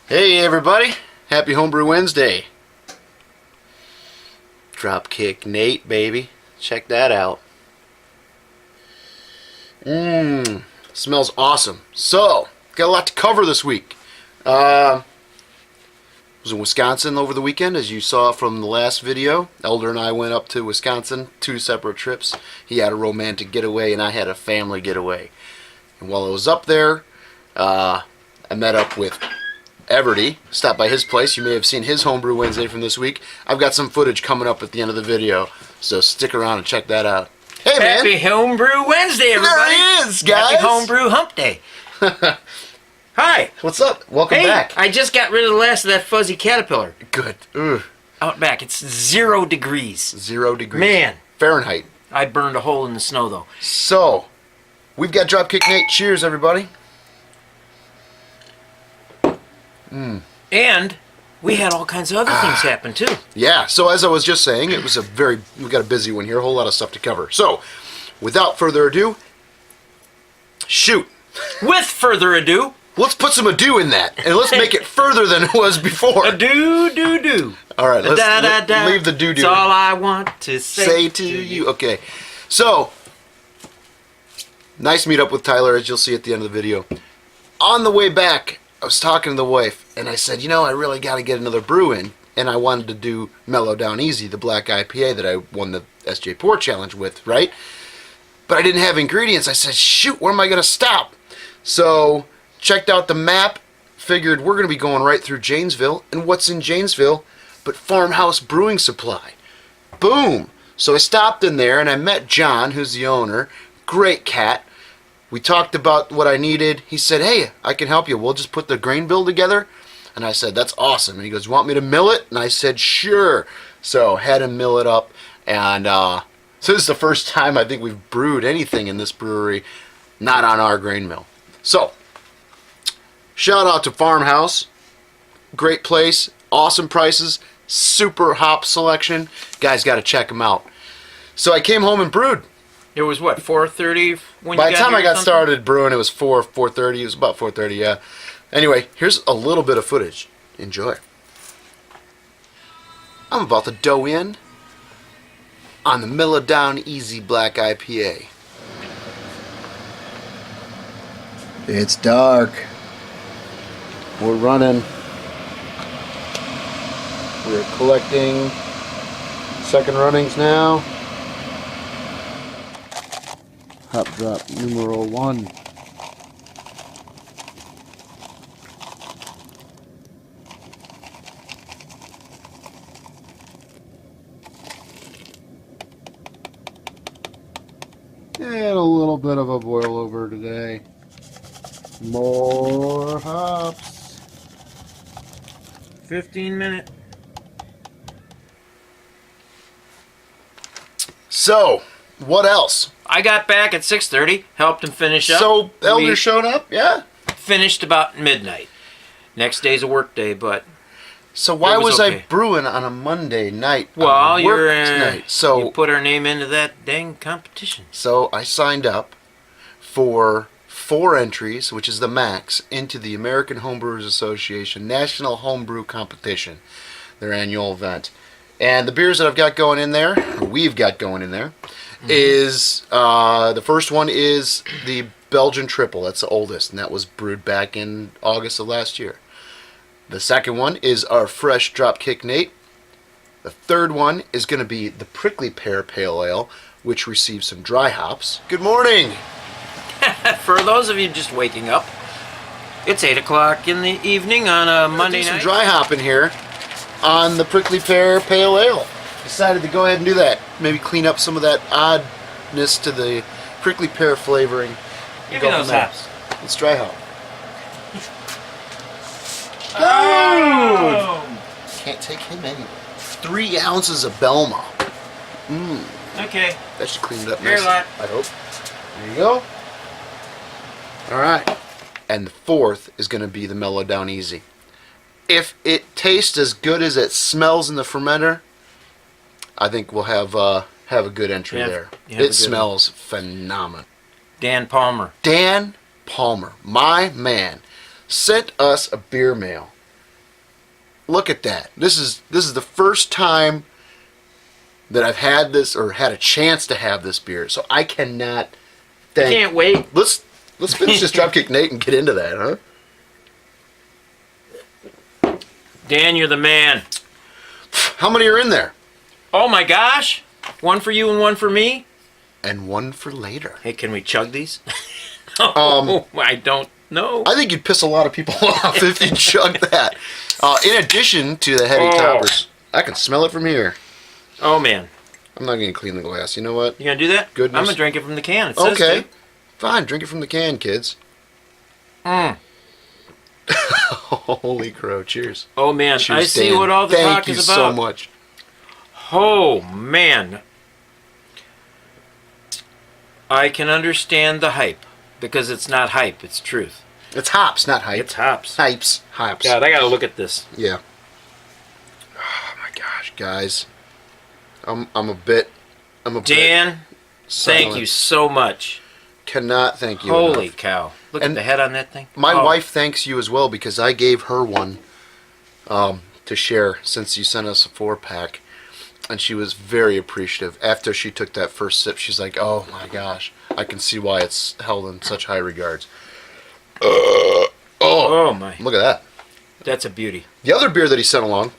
Hey everybody, happy Homebrew Wednesday. Dropkick Nate, baby. Check that out. Smells awesome. So, got a lot to cover this week. Was in Wisconsin over the weekend, as you saw from the last video. Elder and I went up to Wisconsin, 2 separate trips. He had a romantic getaway and I had a family getaway. And while I was up there, I met up with Everty, stopped by his place. You may have seen his Homebrew Wednesday from this week. I've got some footage coming up at the end of the video, so stick around and check that out. Hey, man! Happy Homebrew Wednesday, everybody! There he is, guys! Happy Homebrew Hump Day! Hi! What's up? Welcome back. I just got rid of the last of that fuzzy caterpillar. Good. Ugh. Out back. It's 0 degrees. 0 degrees. Man! Fahrenheit. I burned a hole in the snow, though. So, we've got Dropkick Nate. Cheers, everybody. And we had all kinds of other things happen, too. Yeah, so as I was just saying, we got a busy one here, a whole lot of stuff to cover. So, without further ado, shoot. With further ado, Let's put some ado in that, and let's make it further than it was before. do. All right, let's leave the do. That's all I want to say to you. Okay, so, nice meet up with Tyler, as you'll see at the end of the video. On the way back, I was talking to the wife, and I said, you know, I really got to get another brew in, and I wanted to do Mellow Down Easy, the black IPA that I won the SJ Pour Challenge with, right? But I didn't have ingredients. I said, shoot, where am I going to stop? So, checked out the map, figured we're going to be going right through Janesville, and what's in Janesville but Farmhouse Brewing Supply? Boom! So I stopped in there, and I met John, who's the owner. Great cat. We talked about what I needed. He said, hey, I can help you. We'll just put the grain bill together. And I said, that's awesome. And he goes, want me to mill it? And I said, sure. So had him mill it up. And so this is the first time I think we've brewed anything in this brewery not on our grain mill. So, shout out to Farmhouse. Great place. Awesome prices. Super hop selection. Guys, got to check them out. So I came home and brewed. It was, what, 4:30 when By you the got time here I or got something? started brewing, it was 4:30. It was about 4:30, yeah. Anyway, here's a little bit of footage. Enjoy. I'm about to dough in on the Mellow Down Easy Black IPA. It's dark. We're running. We're collecting second runnings now. Hop drop numero 1. And a little bit of a boil over today. More hops. 15-minute. So, what else? I got back at 6:30, helped him finish up. So, Elder We showed up? Yeah. finished about midnight. Next day's a work day, but So why was I okay. brewing on a Monday night? well, on work you're night? So you put our name into that dang competition. So I signed up for 4 entries, which is the max, into the American Homebrewers Association National Homebrew Competition, their annual event. And the beers that I've got going in there, or we've got going in there, is the first one is the Belgian Triple. That's the oldest, and that was brewed back in August of last year. The second one is our fresh Dropkick Nate. The third one is going to be the Prickly Pear Pale Ale, which receives some dry hops. Good morning! For those of you just waking up, it's 8 o'clock in the evening on a Monday Some night. dry hop in here on the Prickly Pear Pale Ale. Decided to go ahead and do that. Maybe clean up some of that oddness to the prickly pear flavoring. Give Go me those from there. hops. It's dry hop. Oh! Can't take him anywhere. 3 ounces of Belma. Okay. That should clean it up Very nice. light. I hope. There you go. Alright. And the fourth is going to be the Mellow Down Easy. If it tastes as good as it smells in the fermenter, I think we'll have a good entry there. It smells phenomenal. Dan Palmer. Dan Palmer, my man, sent us a beer mail look at that. This is the first time that I've had this or had a chance to have this beer. So I cannot thank. Can't wait. Let's finish this Dropkick Nate and get into that, huh? Dan, you're the man. How many are in there? Oh my gosh. One for you and one for me. And one for later. Hey, can we chug these? I don't know. I think you'd piss a lot of people off if you chugged that. In addition to the Heady Toppers, I can smell it from here. Oh man. I'm not going to clean the glass. You know what? You gonna do that? Goodness. I'm gonna drink it from the can. It says Okay. to. Fine. Drink it from the can, kids. Holy crow. Cheers. Oh man. Cheers, I see Dan. what all the Thank talk you is about. so much. Oh man. I can understand the hype because it's not hype, it's truth. It's hops, not hype. It's hops. Hops. God, I gotta look at this. Yeah. Oh my gosh, guys. I'm a bit Dan, thank silent. you so much. Cannot thank you Holy enough. cow. Look And at the head on that thing. My Oh, wife thanks you as well because I gave her one to share since you sent us a 4-pack. And she was very appreciative. After she took that first sip, she's like, oh my gosh, I can see why it's held in such high regards. Oh my. Look at that. That's a beauty. The other beer that he sent along,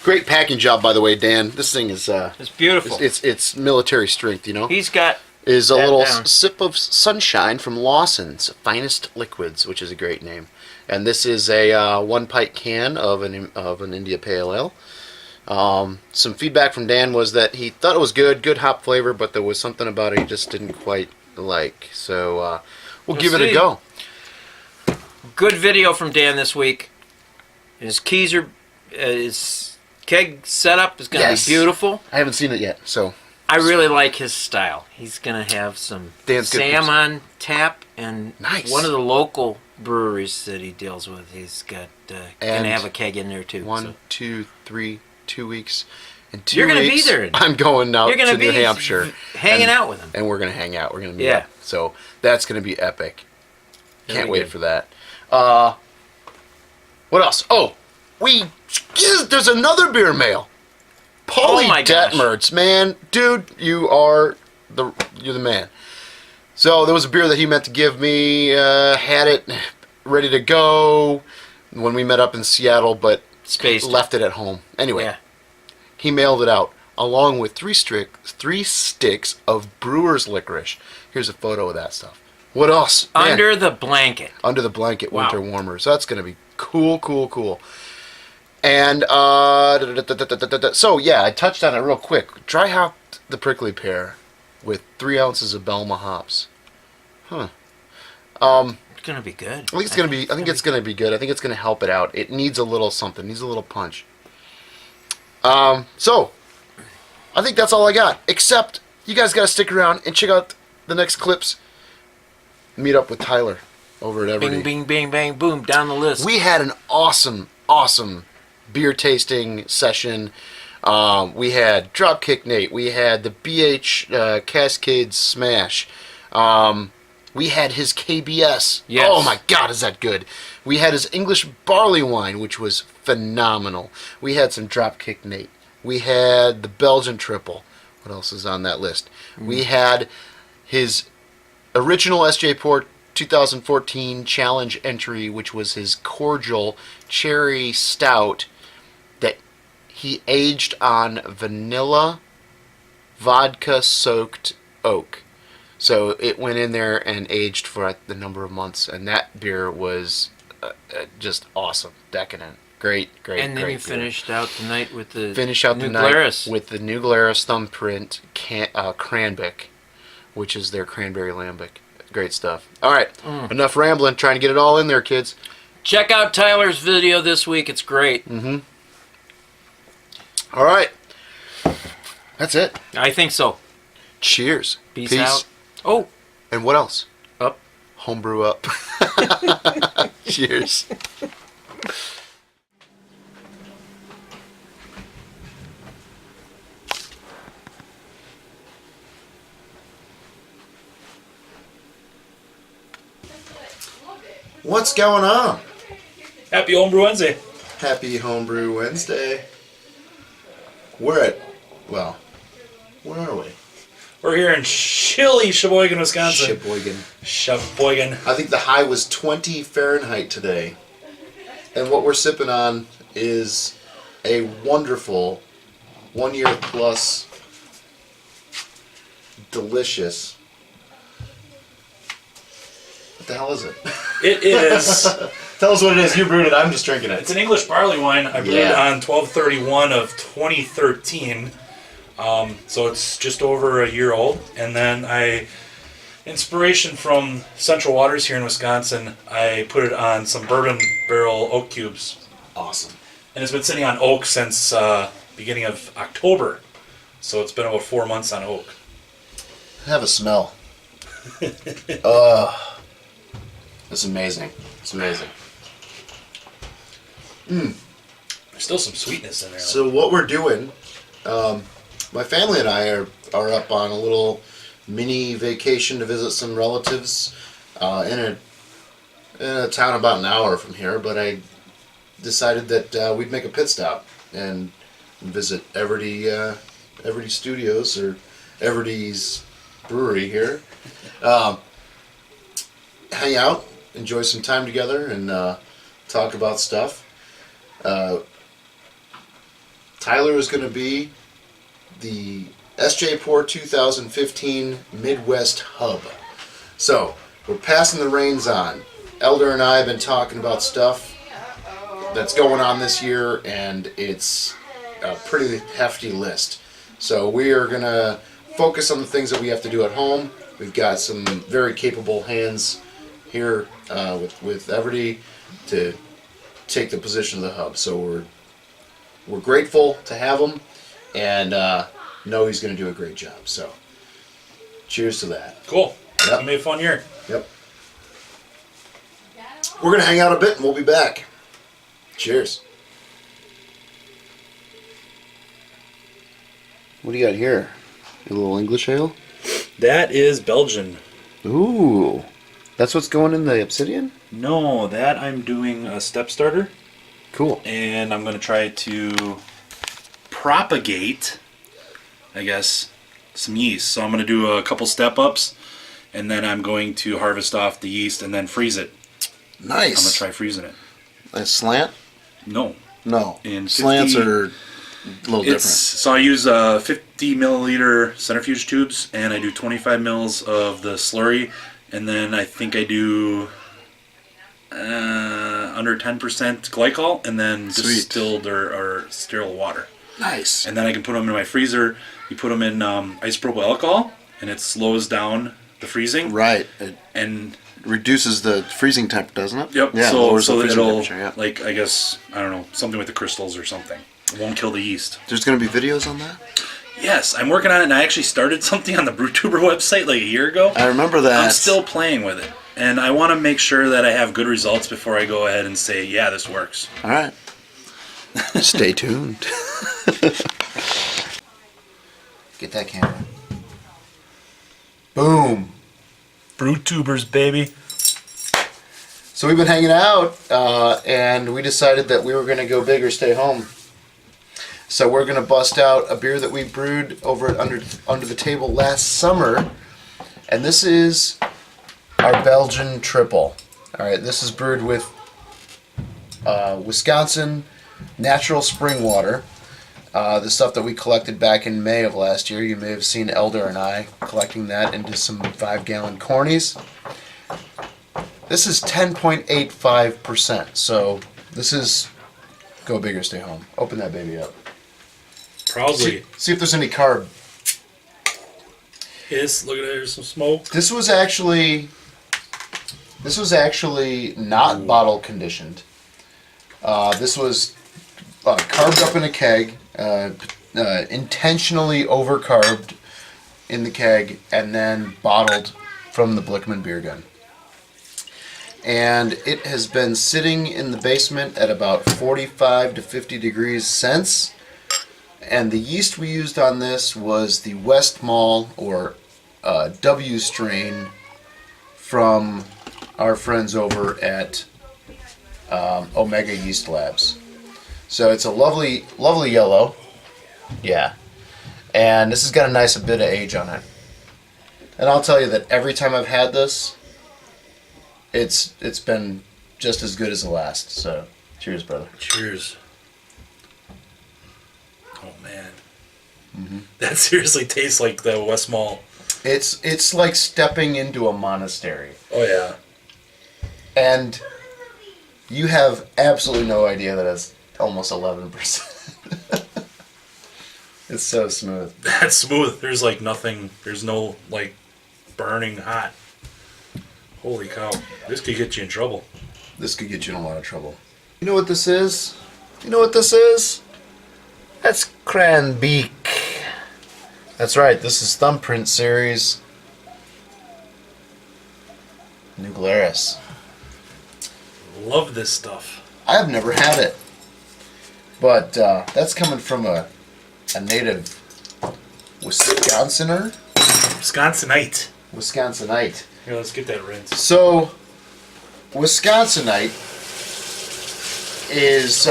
great packing job, by the way, Dan. This thing is It's beautiful. it's military strength, you know. He's got Is a that little down. sip of sunshine from Lawson's Finest Liquids, which is a great name. And this is a 1-pint can of an India Pale Ale. Some feedback from Dan was that he thought it was good hop flavor, but there was something about it he just didn't quite like. So we'll give it a see. go. good video from Dan this week. His keys are, his keg setup is going to Yes. be beautiful. I haven't seen it yet, so I really like his style. He's going to have some Dan's good Sam pizza. on tap and Nice. one of the local breweries that he deals with. He's got going to And have a keg in there too. 1, 2, 3, 2 weeks. In 2 You're gonna be weeks, there. I'm going out You're going to to be New Hampshire. hanging and, out with him. And we're going to hang out. We're going to meet Yeah. up. So that's going to be epic. Very Can't wait good. for that. What else? Oh, there's another beer mail. Paulie Oh my gosh. Detmertz, man, dude, you're the man. So there was a beer that he meant to give me. Had it ready to go when we met up in Seattle, but Spaced. left it at home. Anyway, Yeah. he mailed it out along with three sticks of brewer's licorice. Here's a photo of that stuff. What else? Man, Under the blanket. under the blanket Wow. winter warmer. So that's going to be cool. And so yeah, I touched on it real quick. Dry hopped the prickly pear with 3 ounces of Belma hops. It's going to be good. I think it's going to be. I think it's going to be good. I think it's going to help it out. It needs a little something. Needs a little punch. So I think that's all I got. Except you guys got to stick around and check out the next clips. Meet up with Tyler over at Everdeen. Bing, bing, bang, bang, boom, down the list. We had an awesome beer tasting session. We had Dropkick Nate. We had the BH Cascade Smash. We had his KBS. Yes. Oh my God, is that good? We had his English barley wine, which was phenomenal. We had some Dropkick Nate. We had the Belgian triple. What else is on that list? We had his original SJ Port 2014 challenge entry, which was his cordial cherry stout that he aged on vanilla vodka soaked oak. So it went in there and aged for the number of months, and that beer was just awesome, decadent, great. And then great you beer. finished out the night with the Finish out the New night Glarus. with the New Glarus thumbprint Cranbic, which is their cranberry lambic. Great stuff. All right, enough rambling. Trying to get it all in there, kids. Check out Tyler's video this week. It's great. All right, that's it. I think so. Cheers. Peace out. Oh, And what else? up. Homebrew up. Cheers. What's going on? Happy Homebrew Wednesday. Happy Homebrew Wednesday. Where are we? We're here in chilly Sheboygan, Wisconsin. Sheboygan. I think the high was 20 Fahrenheit today. And what we're sipping on is a wonderful 1 year plus delicious. What the hell is it? It is. Tell us what it is. You brewed it. I'm just drinking it. It's an English barley wine. I brewed it on 12/31 of 2013. So it's just over a year old. And then inspiration from Central Waters here in Wisconsin, I put it on some bourbon barrel oak cubes. Awesome. And it's been sitting on oak since beginning of October. So it's been about 4 months on oak. Have a smell. It's amazing. It's amazing. There's still some sweetness in there. So what we're doing, my family and I are up on a little mini vacation to visit some relatives in a town about an hour from here. But I decided that we'd make a pit stop and visit Everdy Studios or Everdy's brewery here. Hang out, enjoy some time together, and talk about stuff. Tyler is going to be the SJ Pour 2015 Midwest Hub. So, we're passing the reins on. Elder and I have been talking about stuff that's going on this year, and it's a pretty hefty list. So we are going to focus on the things that we have to do at home. We've got some very capable hands here with Everdy to take the position of the hub. So we're grateful to have him, and know he's going to do a great job. So cheers to that. Cool. Yep. It's going to be a fun year. Yep. We're going to hang out a bit and we'll be back. Cheers. What do you got here? A little English ale? That is Belgian. Ooh. That's what's going in the Obsidian? No, that I'm doing a step starter. Cool. And I'm going to try to propagate, I guess, some yeast. So I'm going to do a couple step ups, and then I'm going to harvest off the yeast and then freeze it. Nice. I'm going to try freezing it. A slant? No. No. And Slants are a little different. So I use 50 milliliter centrifuge tubes, and I do 25 mils of the slurry, and then I think I do under 10% glycol, and then distilled or sterile water. Nice. And then I can put them in my freezer. You put them in isopropyl alcohol, and it slows down the freezing. Right. And reduces the freezing temp, doesn't it? Yep. Yeah, so lowers the that freezing it'll, temperature, yeah. like, I guess, I don't know, something with the crystals or something. It won't kill the yeast. There's going to be videos on that? Yes, I'm working on it, and I actually started something on the BrewTuber website like a year ago. I remember that. I'm still playing with it, and I want to make sure that I have good results before I go ahead and say, yeah, this works. All right. Stay tuned. Get that camera. Boom. BrewTubers, baby. So we've been hanging out, and we decided that we were going to go big or stay home. So we're going to bust out a beer that we brewed over at Under the Table last summer, and this is our Belgian Triple. All right, this is brewed with Wisconsin natural spring water. The stuff that we collected back in May of last year. You may have seen Elder and I collecting that into some 5-gallon cornies. This is 10.85%, so this is go big or stay home. Open that baby up. Proudly. See if there's any carb. Yes, look at it, there's some smoke. This was actually not bottle conditioned. This was carved up in a keg, intentionally over-carbed in the keg, and then bottled from the Blickman beer gun. And it has been sitting in the basement at about 45 to 50 degrees since. And the yeast we used on this was the West Mall, or W strain, from our friends over at Omega Yeast Labs. So it's a lovely, lovely yellow. Yeah. And this has got a nice bit of age on it. And I'll tell you that every time I've had this, it's been just as good as the last. So, cheers, brother. Cheers. Oh man, that seriously tastes like the West Mall. It's like stepping into a monastery. Oh yeah. And you have absolutely no idea that it's almost 11%. It's so smooth. That's smooth. There's like nothing. There's no like burning hot. Holy cow! This could get you in trouble. This could get you in a lot of trouble. You know what this is? You know what this is? That's Cranbeak. That's right. This is Thumbprint Series. New Glarus. Love this stuff. I've never had it. But that's coming from a native Wisconsinite. Wisconsinite. Here, let's get that rinse. So, Wisconsinite is,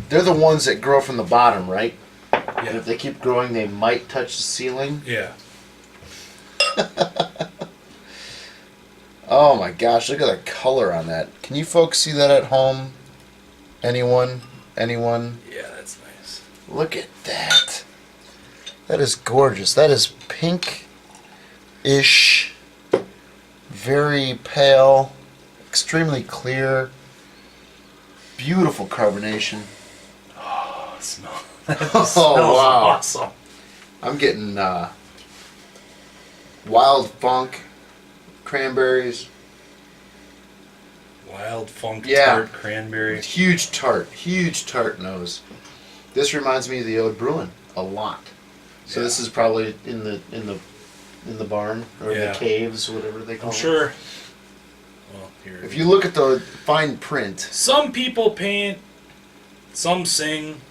they're the ones that grow from the bottom, right? And Yeah. if they keep growing, they might touch the ceiling. Yeah. Oh my gosh, look at the color on that. Can you folks see that at home? Anyone? Anyone? Yeah, that's nice. Look at that. That is gorgeous. That is pink-ish, very pale, extremely clear, beautiful carbonation. Oh, it smells. Oh, wow. Awesome. I'm getting wild funk, cranberries, Wild funk Yeah. tart cranberry. huge tart nose. This reminds me of the old Brewing a lot. So Yeah. this is probably in the barn or Yeah. the caves, whatever they call I'm it. sure. Well, here. If you look at the fine print, Some people paint. Some sing.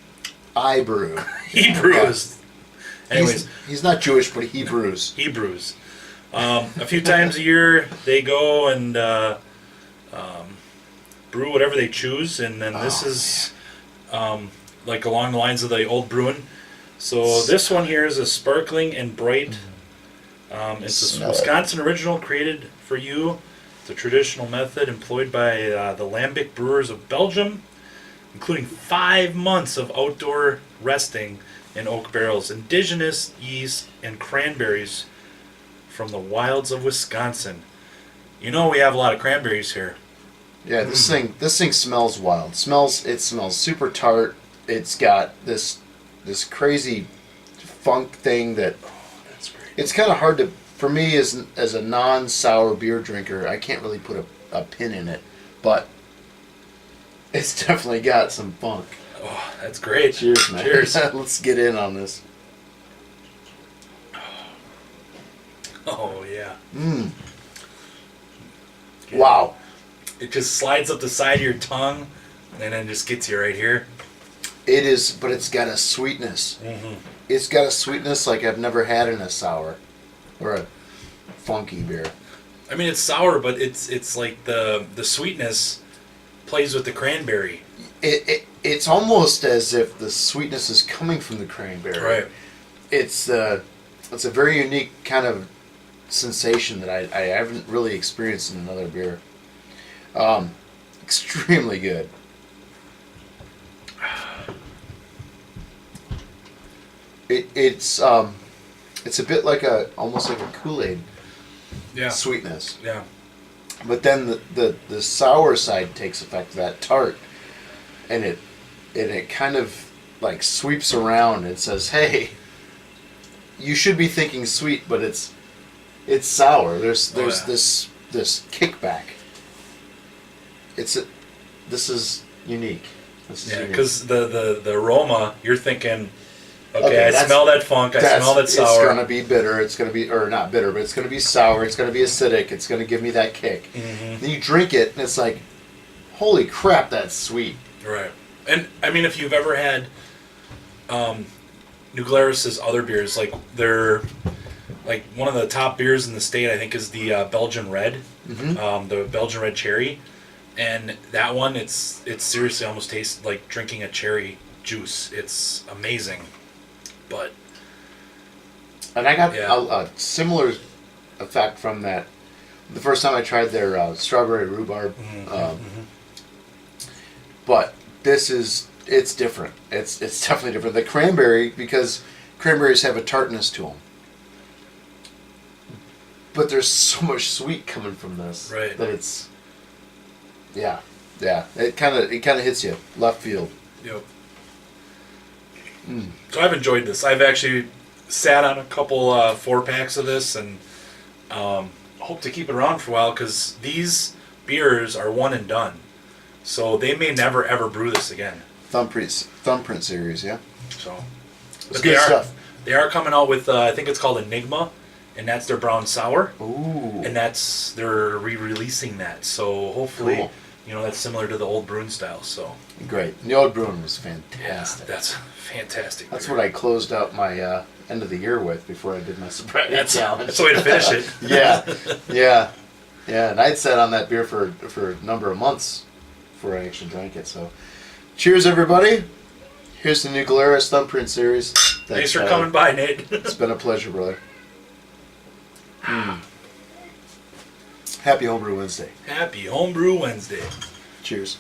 I brew. Hebrews. Anyways, he's not Jewish, but he brews. Hebrews. A few times a year, they go and brew whatever they choose, and then this is like along the lines of the old Brewing. So this one here is a sparkling and bright. It's a Smell it. Wisconsin original created for you. It's a traditional method employed by the lambic brewers of Belgium, including 5 months of outdoor resting in oak barrels, indigenous yeast, and cranberries from the wilds of Wisconsin. You know we have a lot of cranberries here. Yeah, this thing smells wild. It smells super tart. It's got this crazy funk thing that That's great. it's kind of hard to, for me as a non-sour beer drinker, I can't really put a pin in it, but it's definitely got some funk. Oh, that's great. Cheers, man. Cheers. Let's get in on this. Oh yeah. Mmm. Wow. It just slides up the side of your tongue, and then just gets you right here. It is, but it's got a sweetness. Mm-hmm. It's got a sweetness like I've never had in a sour or a funky beer. I mean, it's sour, but it's like the sweetness plays with the cranberry. It's almost as if the sweetness is coming from the cranberry. Right. It's a very unique kind of sensation that I haven't really experienced in another beer. Extremely good. It's a bit like almost like a Kool-Aid Yeah. sweetness. Yeah. But then the sour side takes effect, that tart, and it kind of like sweeps around and says, "Hey, you should be thinking sweet, but it's sour." There's yeah. this kickback. This is unique. This is Yeah, unique. because the aroma, you're thinking, okay, Okay, I that's- smell that funk, I smell that It's sour. gonna be bitter. It's gonna be, or not bitter, but it's gonna be sour. It's gonna be acidic. It's gonna give me that kick. Mhm. Then you drink it, and it's like, holy crap, that's sweet. Right. And I mean, if you've ever had New Glarus's other beers, like they're like one of the top beers in the state, I think, is the Belgian Red, Mm-hmm. the Belgian Red Cherry. And that one, it's seriously almost tastes like drinking a cherry juice. It's amazing. But And I got Yeah. a similar effect from that. The first time I tried their strawberry rhubarb. But it's different. It's definitely different. The cranberry, because cranberries have a tartness to them. But there's so much sweet coming from this Right. that it's, yeah. It kind of hits you left field. Yep. So I've enjoyed this. I've actually sat on a couple 4-packs of this, and hope to keep it around for a while because these beers are one and done. So they may never ever brew this again. Thumbprint series, yeah. So, It's good stuff. They are coming out with I think it's called Enigma, and that's their brown sour, Ooh. and they're re-releasing that. So hopefully, Cool. that's similar to the old Brewing style. So Great. The old Brewing was yeah, fantastic. that's fantastic. That's beer. what I closed out my end of the year with before I did my sobriety challenge. That's the way to finish it. Yeah. And I'd sat on that beer for a number of months before I actually drank it. So, cheers, everybody. Here's the new Galeras Thumbprint series. Thanks for coming by, Nate. It's been a pleasure, brother. Happy Homebrew Wednesday. Happy Homebrew Wednesday. Cheers.